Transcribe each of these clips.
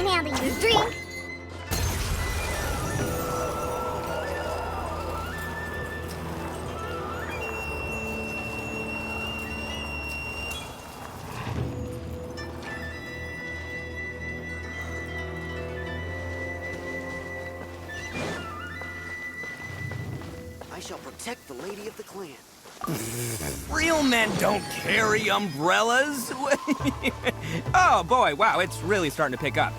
can't handle your drink. I shall protect the lady of the clan. Real men don't carry umbrellas. Oh boy, wow, it's really starting to pick up.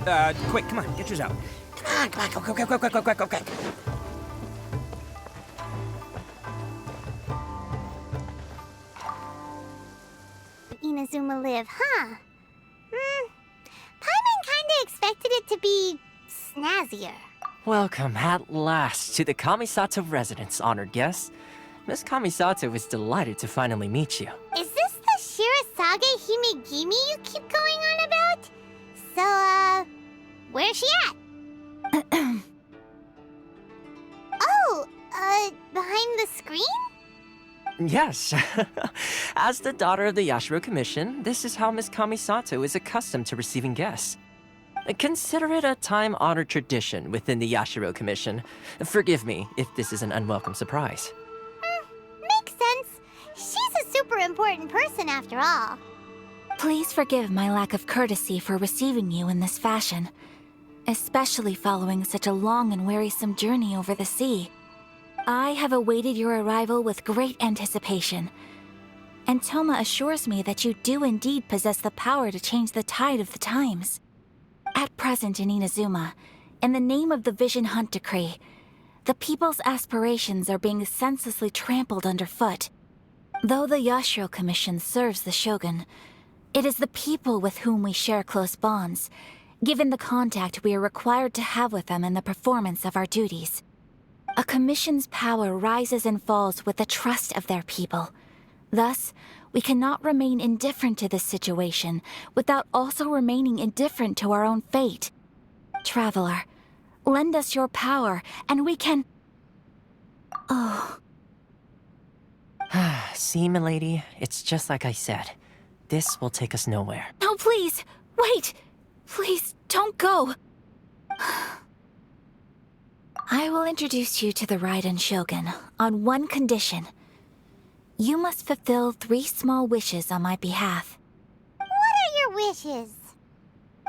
Quick, come on, get yours out. Come on, go. Inazuma live, huh? Paimon kinda expected it to be snazzier. Welcome at last to the Kamisato residence, honored guest. Miss Kamisato is delighted to finally meet you. Is this the Shirasage Himegimi you keep going on about? So, where's she at? Behind the screen? Yes. As the daughter of the Yashiro Commission, this is how Miss Kamisato is accustomed to receiving guests. Consider it a time-honored tradition within the Yashiro Commission. Forgive me if this is an unwelcome surprise. Makes sense. She's a super important person after all. Please forgive my lack of courtesy for receiving you in this fashion, especially following such a long and wearisome journey over the sea. I have awaited your arrival with great anticipation, and Toma assures me that you do indeed possess the power to change the tide of the times. At present in Inazuma, in the name of the Vision Hunt Decree, the people's aspirations are being senselessly trampled underfoot. Though the Yashiro Commission serves the Shogun, it is the people with whom we share close bonds, given the contact we are required to have with them in the performance of our duties. A commission's power rises and falls with the trust of their people. Thus, we cannot remain indifferent to this situation without also remaining indifferent to our own fate. Traveler, lend us your power, and we can... Oh. See, milady, it's just like I said. This will take us nowhere. No, please! Wait! Please, don't go! I will introduce you to the Raiden Shogun on one condition. You must fulfill 3 small wishes on my behalf. What are your wishes?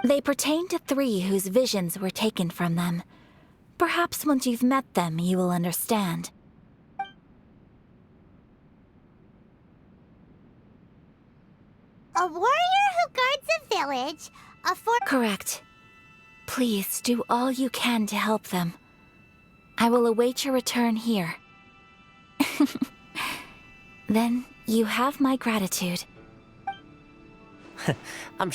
They pertain to 3 whose visions were taken from them. Perhaps once you've met them, you will understand. A warrior who guards a village, Correct. Please do all you can to help them. I will await your return here. Then you have my gratitude. I'm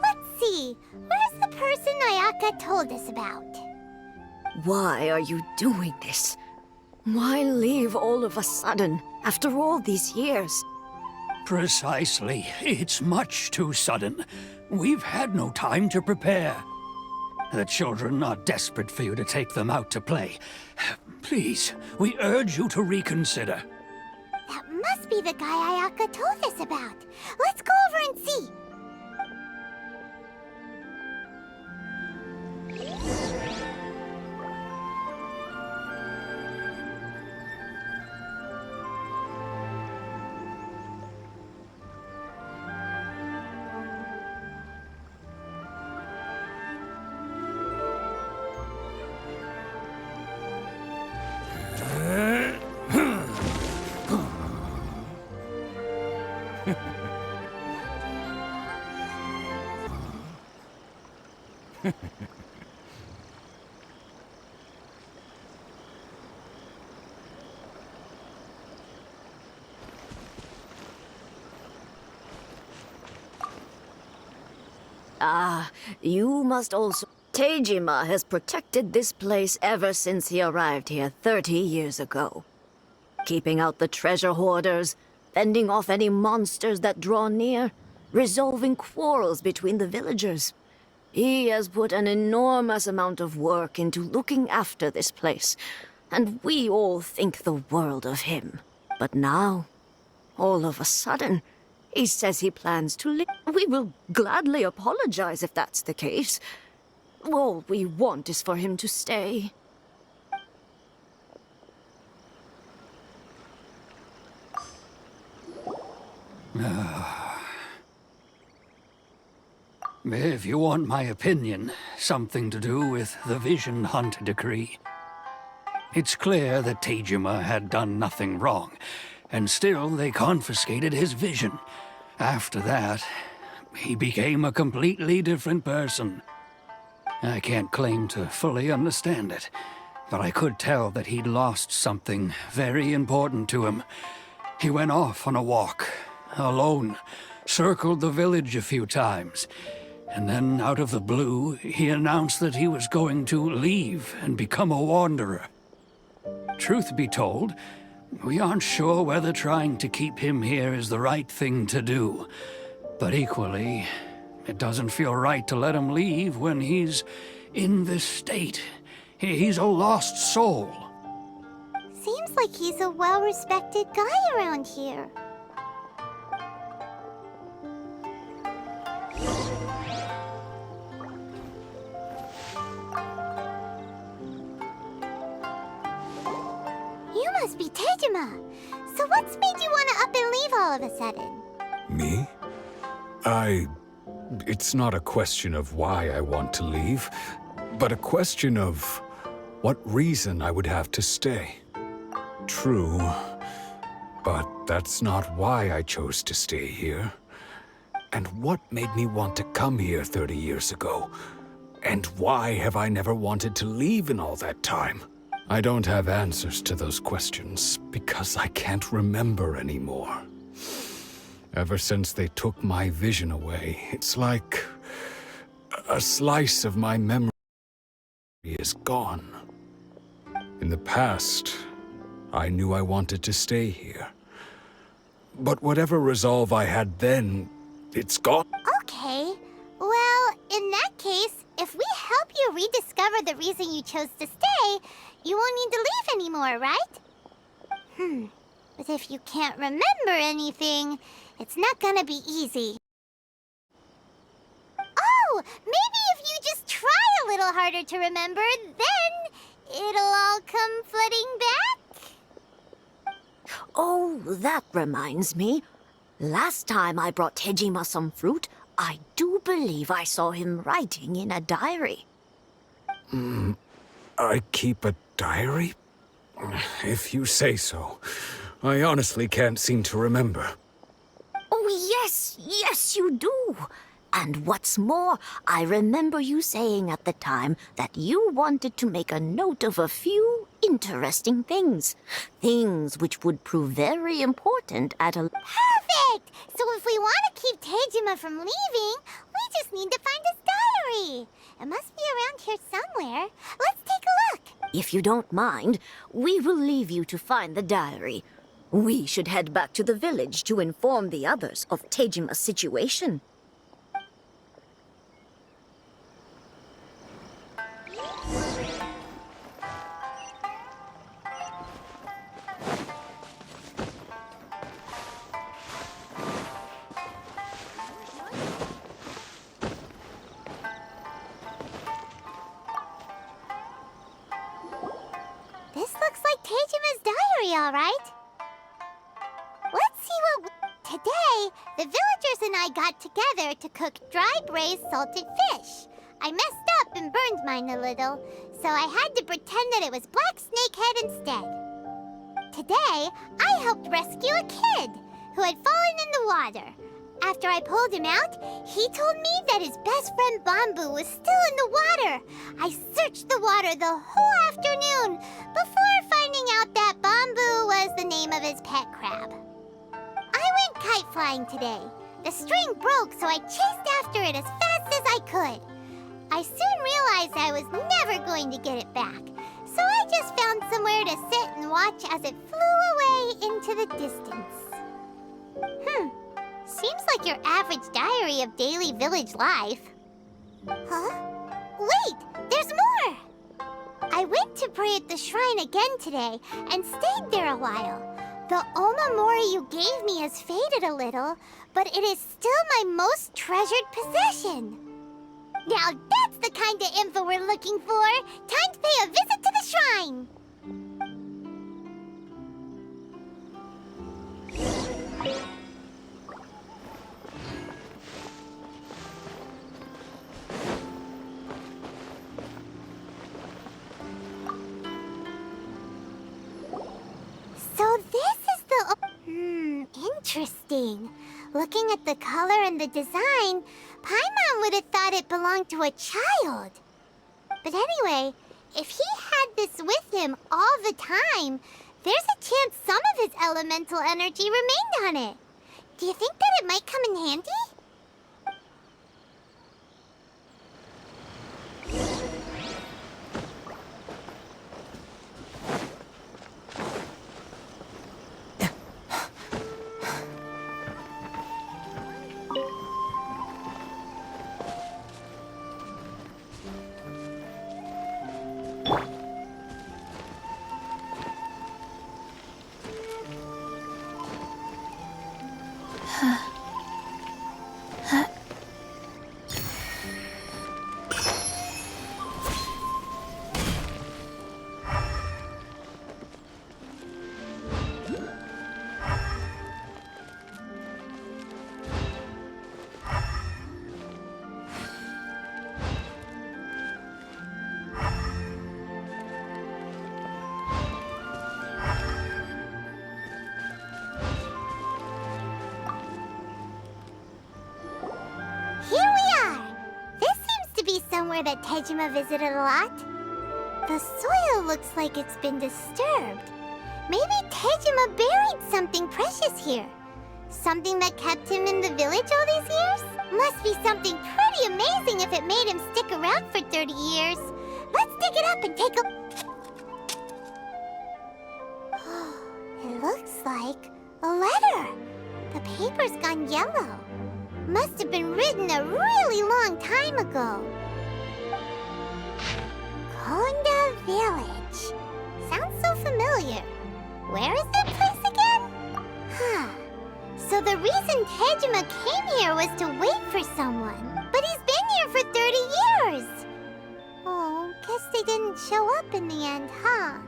Let's see. Where's the person Ayaka told us about? Why are you doing this? Why leave all of a sudden, after all these years? Precisely. It's much too sudden. We've had no time to prepare. The children are desperate for you to take them out to play. Please, we urge you to reconsider. That must be the guy Ayaka told us about. Let's go over and see. You must also... Teijima has protected this place ever since he arrived here 30 years ago. Keeping out the treasure hoarders, fending off any monsters that draw near, resolving quarrels between the villagers. He has put an enormous amount of work into looking after this place, and we all think the world of him. But now, all of a sudden, he says he plans to leave. We will gladly apologize if that's the case. All we want is for him to stay. If you want my opinion, something to do with the Vision Hunt decree. It's clear that Teijima had done nothing wrong, and still they confiscated his vision. After that, he became a completely different person. I can't claim to fully understand it, but I could tell that he'd lost something very important to him. He went off on a walk, alone, circled the village a few times, and then out of the blue, he announced that he was going to leave and become a wanderer. Truth be told, we aren't sure whether trying to keep him here is the right thing to do. But equally, it doesn't feel right to let him leave when he's in this state. He's a lost soul. Seems like he's a well-respected guy around here. You must be Teijima. So what's made you want to up and leave all of a sudden? Me? It's not a question of why I want to leave, but a question of what reason I would have to stay. True, but that's not why I chose to stay here. And what made me want to come here 30 years ago? And why have I never wanted to leave in all that time? I don't have answers to those questions because I can't remember anymore. Ever since they took my vision away, it's like a slice of my memory is gone. In the past, I knew I wanted to stay here. But whatever resolve I had then It's gone. Okay. Well, in that case, if we help you rediscover the reason you chose to stay, you won't need to leave anymore, right? But if you can't remember anything, it's not gonna be easy. Oh, maybe if you just try a little harder to remember, then it'll all come flooding back. Oh, that reminds me. Last time I brought Tejima some fruit, I do believe I saw him writing in a diary. I keep a diary? If you say so. I honestly can't seem to remember. Oh, yes, you do. And what's more, I remember you saying at the time that you wanted to make a note of a few interesting things. Things which would prove very important at a... Perfect! So if we want to keep Tejima from leaving, we just need to find his diary. It must be around here somewhere. Let's take a look. If you don't mind, we will leave you to find the diary. We should head back to the village to inform the others of Tejima's situation. This looks like Tejima's diary, all right. Let's see what... Today, the villagers and I got together to cook dry braised salted fish. I messed up and burned mine a little, so I had to pretend that it was black snakehead instead. Today, I helped rescue a kid who had fallen in the water. After I pulled him out, he told me that his best friend Bamboo was still in the water. I searched the water the whole afternoon before finding out that Bamboo was the name of his pet crab. I went kite flying today. The string broke, so I chased after it as fast as I could. I soon realized I was never going to get it back, so I just found somewhere to sit and watch as it flew away into the distance. Seems like your average diary of daily village life. Huh? Wait, there's more! I went to pray at the shrine again today and stayed there a while. The omamori you gave me has faded a little, but it is still my most treasured possession. Now that's the kind of info we're looking for. Time to pay a visit to the shrine. So this is the... interesting. Looking at the color and the design, Paimon would have thought it belonged to a child. But anyway, if he had this with him all the time, there's a chance some of his elemental energy remained on it. Do you think that it might come in handy? Somewhere that Tejima visited a lot. The soil looks like it's been disturbed. Maybe Tejima buried something precious here. Something that kept him in the village all these years? Must be something pretty amazing if it made him stick around for 30 years. Let's dig it up and take a... It looks like a letter. The paper's gone yellow. Must have been written a really long time ago. Konda Village. Sounds so familiar. Where is that place again? Huh. So the reason Tejima came here was to wait for someone. But he's been here for 30 years. Oh, guess they didn't show up in the end, huh?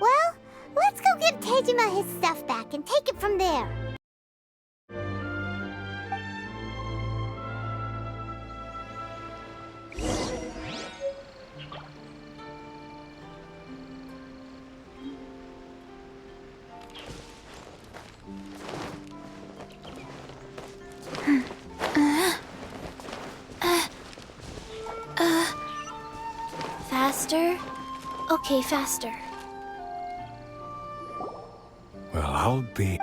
Well, let's go give Tejima his stuff back and take it from there. Faster? Okay, faster. Well, I'll be...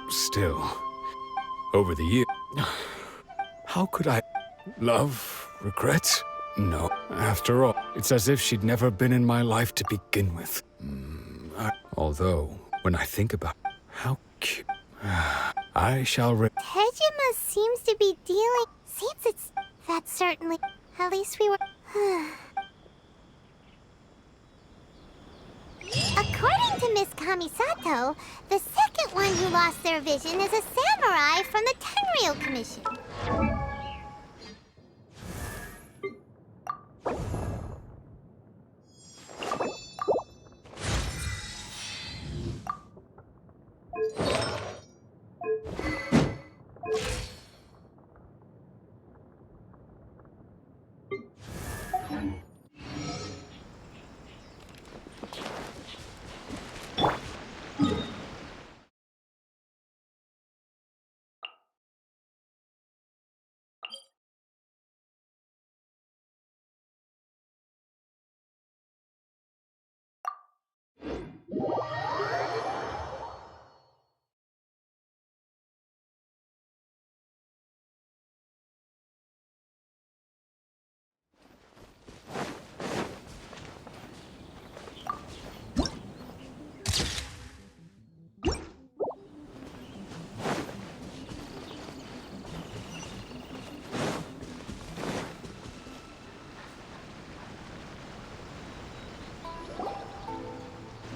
Still, over the years... How could I... Love? Regret? No. After all, it's as if she'd never been in my life to begin with. Although, when I think about how cute... I shall... Tejima seems to be dealing... Seems it's... That's certainly... At least we were... According to Miss Kamisato, the second one who lost their vision is a samurai from the Tenryou Commission.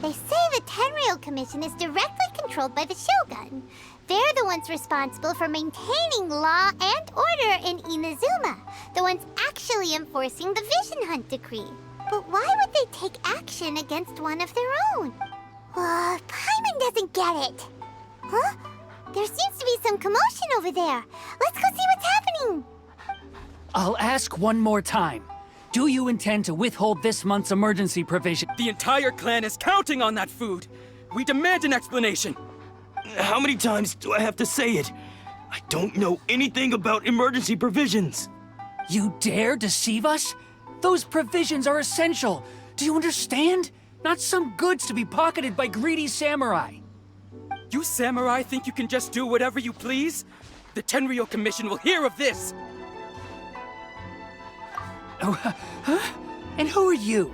They say the Tenryou Commission is directly controlled by the Shogun. They're the ones responsible for maintaining law and order in Inazuma, the ones actually enforcing the Vision Hunt decree. But why would they take action against one of their own? Paimon doesn't get it. Huh? There seems to be some commotion over there. Let's go see what's happening. I'll ask one more time. Do you intend to withhold this month's emergency provision? The entire clan is counting on that food. We demand an explanation. How many times do I have to say it? I don't know anything about emergency provisions. You dare deceive us? Those provisions are essential. Do you understand? Not some goods to be pocketed by greedy samurai. You samurai think you can just do whatever you please? The Tenryou Commission will hear of this! Oh, huh? And who are you?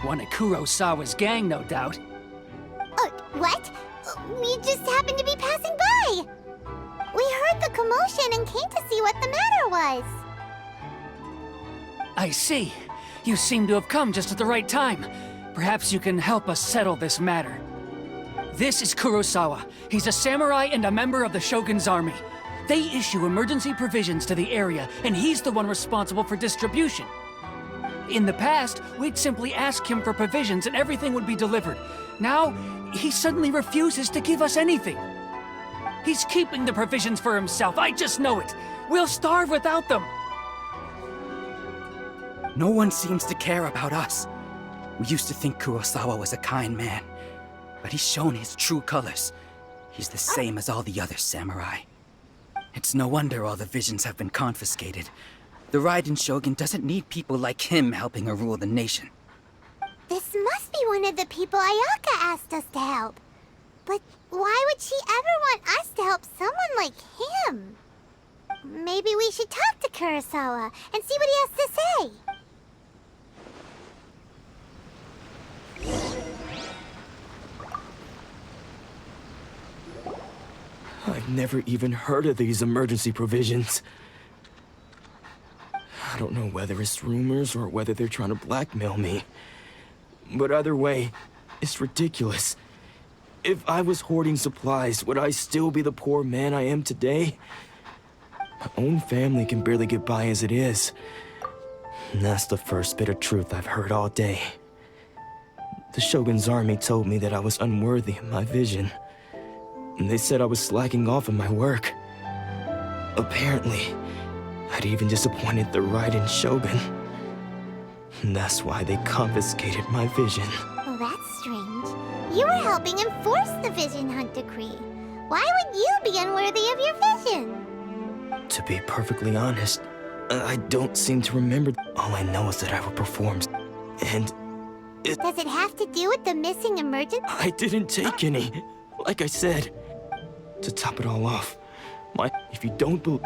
One of Kurosawa's gang, no doubt. What? We just happened to be passing by. We heard the commotion and came to see what the matter was. I see. You seem to have come just at the right time. Perhaps you can help us settle this matter. This is Kurosawa. He's a samurai and a member of the Shogun's army. They issue emergency provisions to the area, and he's the one responsible for distribution. In the past, we'd simply ask him for provisions and everything would be delivered. Now, he suddenly refuses to give us anything. He's keeping the provisions for himself, I just know it. We'll starve without them. No one seems to care about us. We used to think Kurosawa was a kind man, but he's shown his true colors. He's the same as all the other samurai. It's no wonder all the visions have been confiscated. The Raiden Shogun doesn't need people like him helping her rule the nation. This must be one of the people Ayaka asked us to help. But why would she ever want us to help someone like him? Maybe we should talk to Kurosawa and see what he has to say. never even heard of these emergency provisions. I don't know whether it's rumors or whether they're trying to blackmail me. But either way, it's ridiculous. If I was hoarding supplies, would I still be the poor man I am today? My own family can barely get by as it is. And that's the first bit of truth I've heard all day. The Shogun's army told me that I was unworthy of my vision. And they said I was slacking off in my work. Apparently, I'd even disappointed the Raiden Shogun. And that's why they confiscated my vision. Well, that's strange. You were helping enforce the Vision Hunt Decree. Why would you be unworthy of your vision? To be perfectly honest, I don't seem to remember. All I know is that I performed, and Does it have to do with the missing emergency? I didn't take any. Like I said, to top it all off, if you don't believe...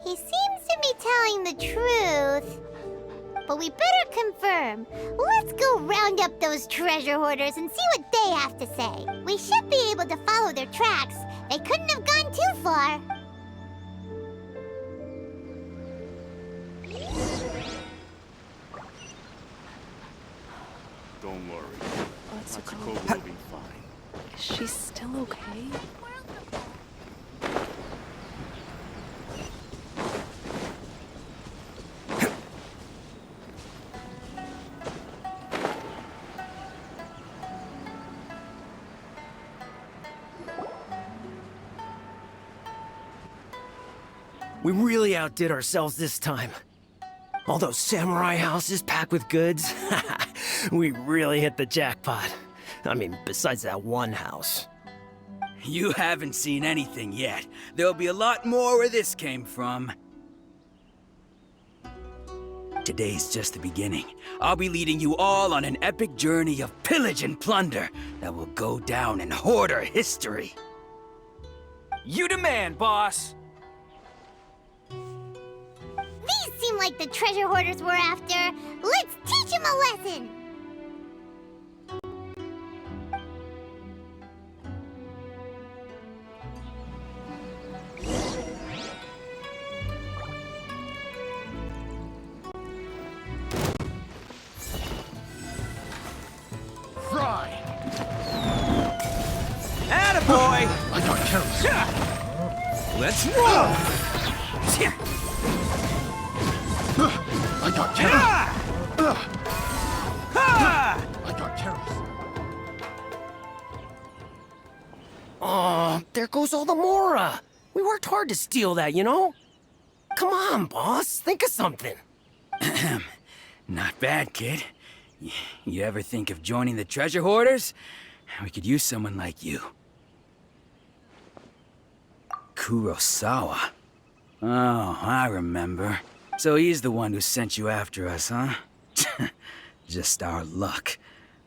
He seems to be telling the truth. But we better confirm. Let's go round up those treasure hoarders and see what they have to say. We should be able to follow their tracks. They couldn't have gone too far. Don't worry. Natsuko will be fine. Is she still okay? We really outdid ourselves this time. All those samurai houses packed with goods. We really hit the jackpot. I mean, besides that one house. You haven't seen anything yet. There'll be a lot more where this came from. Today's just the beginning. I'll be leading you all on an epic journey of pillage and plunder that will go down in hoarder history. You demand, boss! These seem like the treasure hoarders we're after. Let's teach them a lesson! Fry! Attaboy! I got careless. Let's roll! I got careless. I got careless. Oh, there goes all the Mora. We worked hard to steal that, you know? Come on, boss. Think of something. Not bad, kid. You ever think of joining the treasure hoarders? We could use someone like you. Kurosawa. Oh, I remember. So he's the one who sent you after us, huh? Just our luck.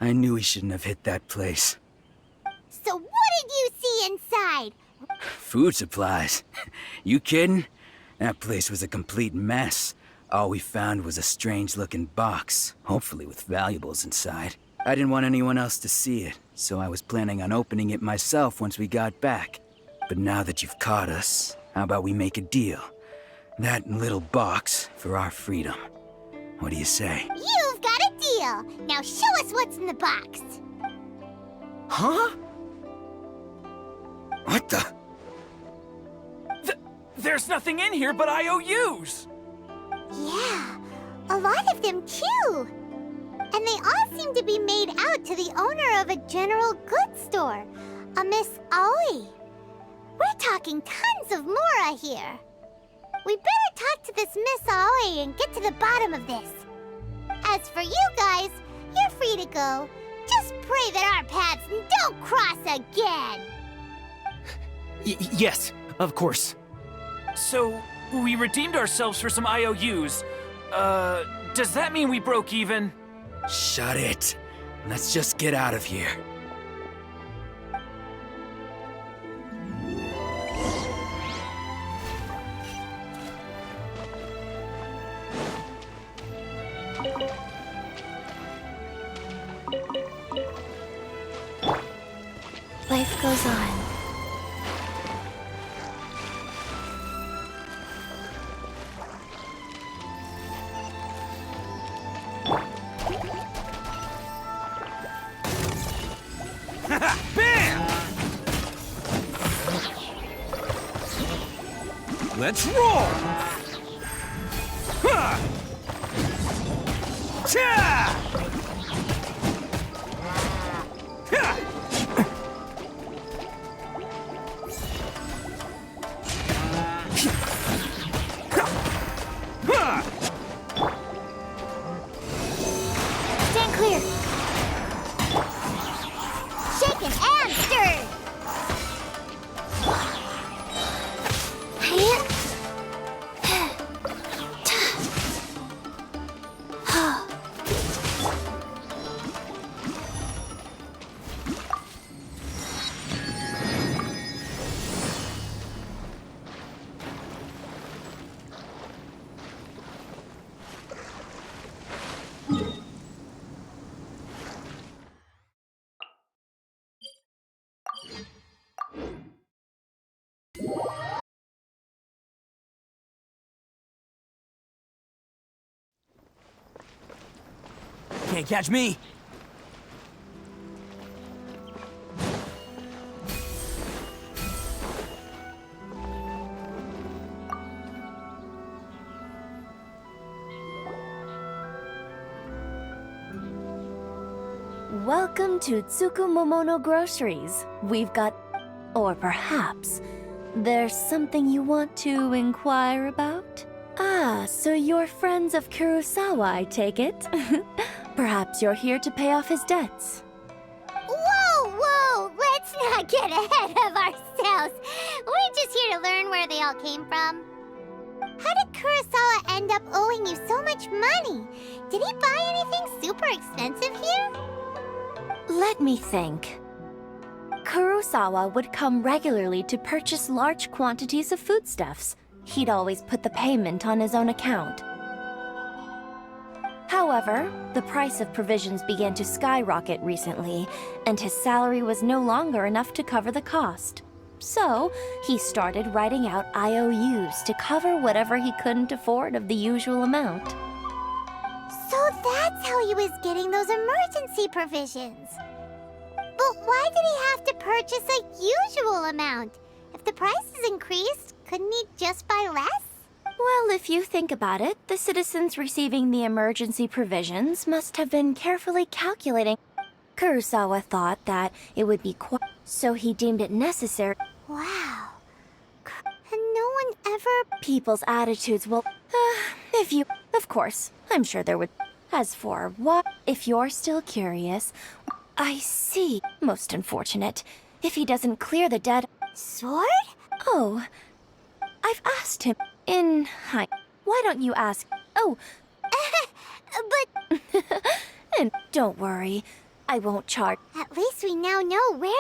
I knew he shouldn't have hit that place. So what did you see inside? Food supplies. You kidding? That place was a complete mess. All we found was a strange-looking box, hopefully with valuables inside. I didn't want anyone else to see it, so I was planning on opening it myself once we got back. But now that you've caught us, how about we make a deal? That little box for our freedom. What do you say? You've got a deal. Now show us what's in the box. Huh? What the? There's nothing in here but IOUs! Yeah, a lot of them too. And they all seem to be made out to the owner of a general goods store, a Miss Aoi. We're talking tons of Mora here. We better talk to this Miss Aoi and get to the bottom of this. As for you guys, you're free to go. Just pray that our paths don't cross again. Yes, of course. So, we redeemed ourselves for some IOUs. Does that mean we broke even? Shut it. Let's just get out of here. Life goes on. Bam! Let's roll! Ha! Cha! Ha! Ha! Stand clear. Shaken and stirred. Can't catch me. Welcome to Tsukumomono Groceries. We've got... Or perhaps, there's something you want to inquire about? Ah, so you're friends of Kurosawa, I take it? Perhaps you're here to pay off his debts. Whoa, whoa! Let's not get ahead of ourselves. We're just here to learn where they all came from. How did Kurosawa end up owing you so much money? Did he buy anything super expensive here? Let me think. Kurosawa would come regularly to purchase large quantities of foodstuffs. He'd always put the payment on his own account. However, the price of provisions began to skyrocket recently, and his salary was no longer enough to cover the cost. So, he started writing out IOUs to cover whatever he couldn't afford of the usual amount. So that's how he was getting those emergency provisions. But why did he have to purchase a usual amount? If the prices increased, couldn't he just buy less? Well, if you think about it, the citizens receiving the emergency provisions must have been carefully calculating. Kurosawa thought that it would be quite... So he deemed it necessary. Wow. And no one ever... People's attitudes will... if you... Of course, I'm sure there would... As for what... If you're still curious... I see. Most unfortunate. If he doesn't clear the debt... Sword? Oh... I've asked him... In... Hi. Why don't you ask... Oh... But... And don't worry. I won't charge... At least we now know where